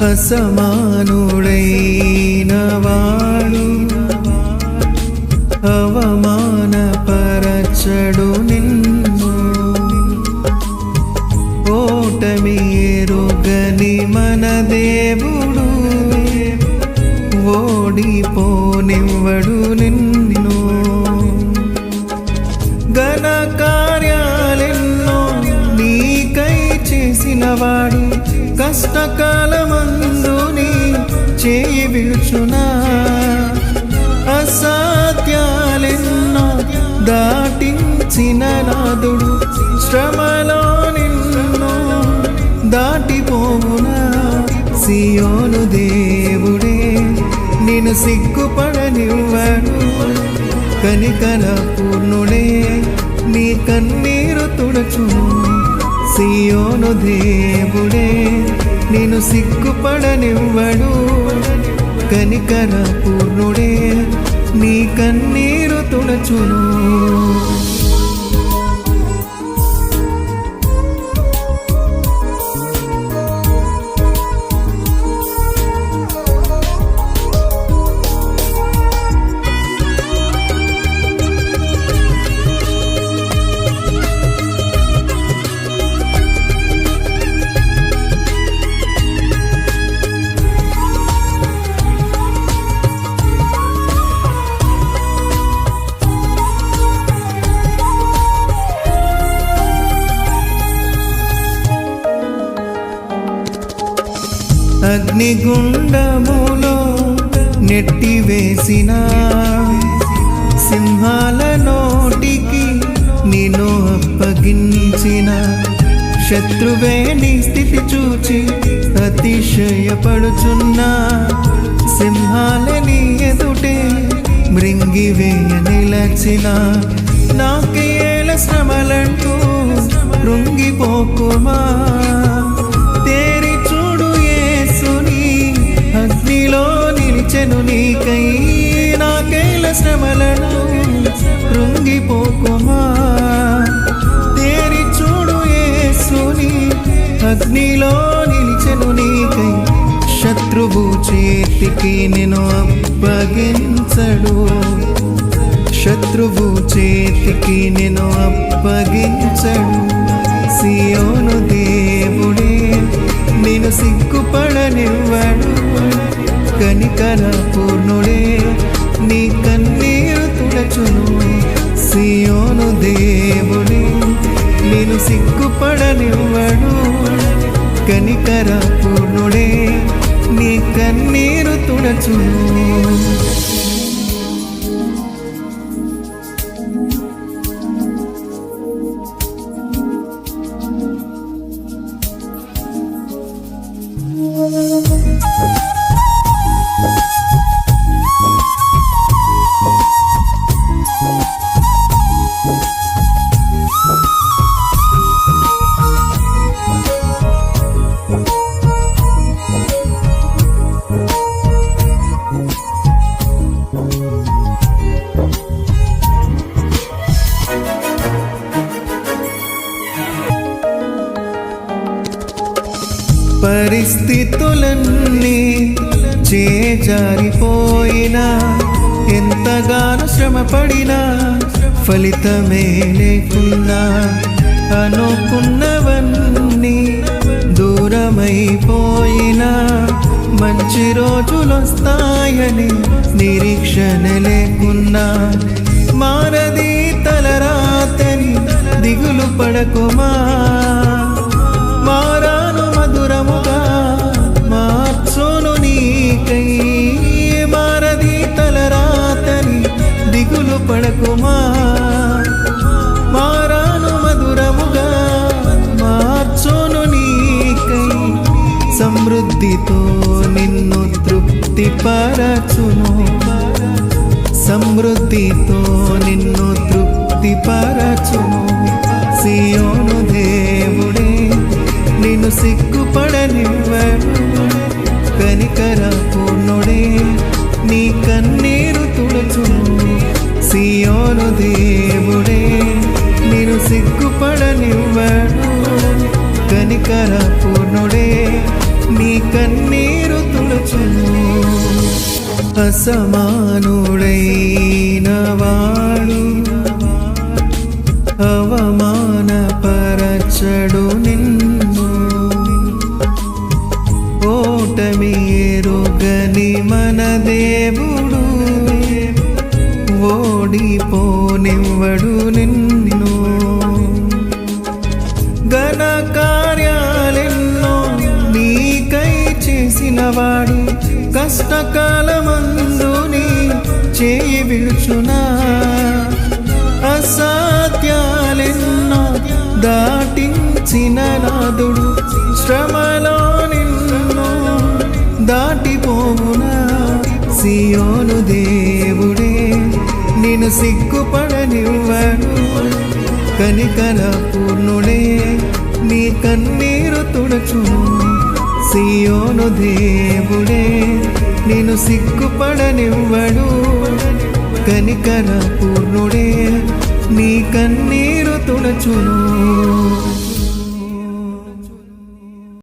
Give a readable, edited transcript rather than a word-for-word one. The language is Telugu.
అసమానుడైన వాడు అవమానపరచడు నిన్ను. ఓటమి ఎరుగని మన దేవుడు ఓడిపోనివ్వడు నిన్ను. ఘన కార్యాలెన్నో నీకై చేసినవాడు కష్టకాలమందు నీ చేయి విడుచునా. అసాధ్యాలెన్నో దాటించిన నాదుడు శ్రమలో నిన్ను దాటిపోవునా. సియోను దేవుడే నిన్ను సిగ్గుపడనివ్వడు. కనికర పూర్ణుడే నీ కన్నీరు తుడచును. సియోను దేవుడే నిన్ను సిగ్గుపడనివ్వడు. కనికర పూర్ణుడే నీ కన్నీరు తుడచును. అగ్నిగుండములో నెట్టివేసిన సింహాల నోటికి నిన్ను అప్పగించిన శత్రువే నీ స్థితి చూచి అతిశయపడుచున్నా. సింహాల నీ ఎదుటే మృంగివేయ నిలచిన నాకేల శ్రమలంటూ కృంగిపోకుమా. అగ్నిలో నిలిచెను నీకై నాకేల శ్రమలను కృంగిపోకుమా. తేరి చూడు యేసుని అగ్నిలో నిలిచెను నీకై. శత్రువు చేతికి నిన్ను అప్పగించడు. శత్రువు చేతికి నిన్ను అప్పగించడు. సియోను దేవుడే నిన్ను సిగ్గుపడనివ్వడు. కనికర పూర్ణుడే నీ కన్నీరు తుడచును. సియోను దేవుడే నిన్ను సిగ్గుపడనివ్వడు. కనికర పూర్ణుడే నీ కన్నీరు తుడచును. పరిస్థితులన్నీ చేజారిపోయినా ఎంతగానో శ్రమపడినా ఫలితమే లేకున్నా. అనుకున్నవన్నీ దూరమైపోయినా మంచి రోజులొస్తాయని నిరీక్షణ లేకున్నా. మారది తలరాతని దిగులు పడకుమా. మారాను మధురముగా మార్చును నీకై. మారది తలరాతని దిగులు పడకుమా. మారాను మధురముగా మార్చును నీకై. సమృద్ధితో నిన్ను తృప్తిపరచును. సమృద్ధితో నిన్ను తృప్తిపరచును. సియోను దేవుడే నిన్ను సిగ్గుపడనివ్వడు. కనికర పూర్ణుడే నీ కన్నీరు తుడుచును. సియోను దేవుడే నిన్ను సిగ్గుపడనివ్వడు. కనికర పూర్ణుడే నీ కన్నీరు అసమానుడైన వాడు అవమానపరచడు నిన్ను. ఓటమి ఎరుగని మన దేవుడు ఓడిపోనివ్వడు నిన్ను. ఘన కార్యాలెన్నో నీకై చేసినవాడు కష్టకాలమందు నీ చేయి విడుచునా. అసాధ్యాలెన్నో దాటించిన నాదుడు శ్రమలో నిన్ను దాటిపోవునా. సియోను దేవుడే నిన్ను సిగ్గుపడనివ్వడు, కనికర పూర్ణుడే నీ కన్నీరు తుడుచును. సియోను దేవుడే నిన్ను సిగ్గుపడనివ్వడు, కనికర పూర్ణుడే నీ కన్నీరు తుడుచును.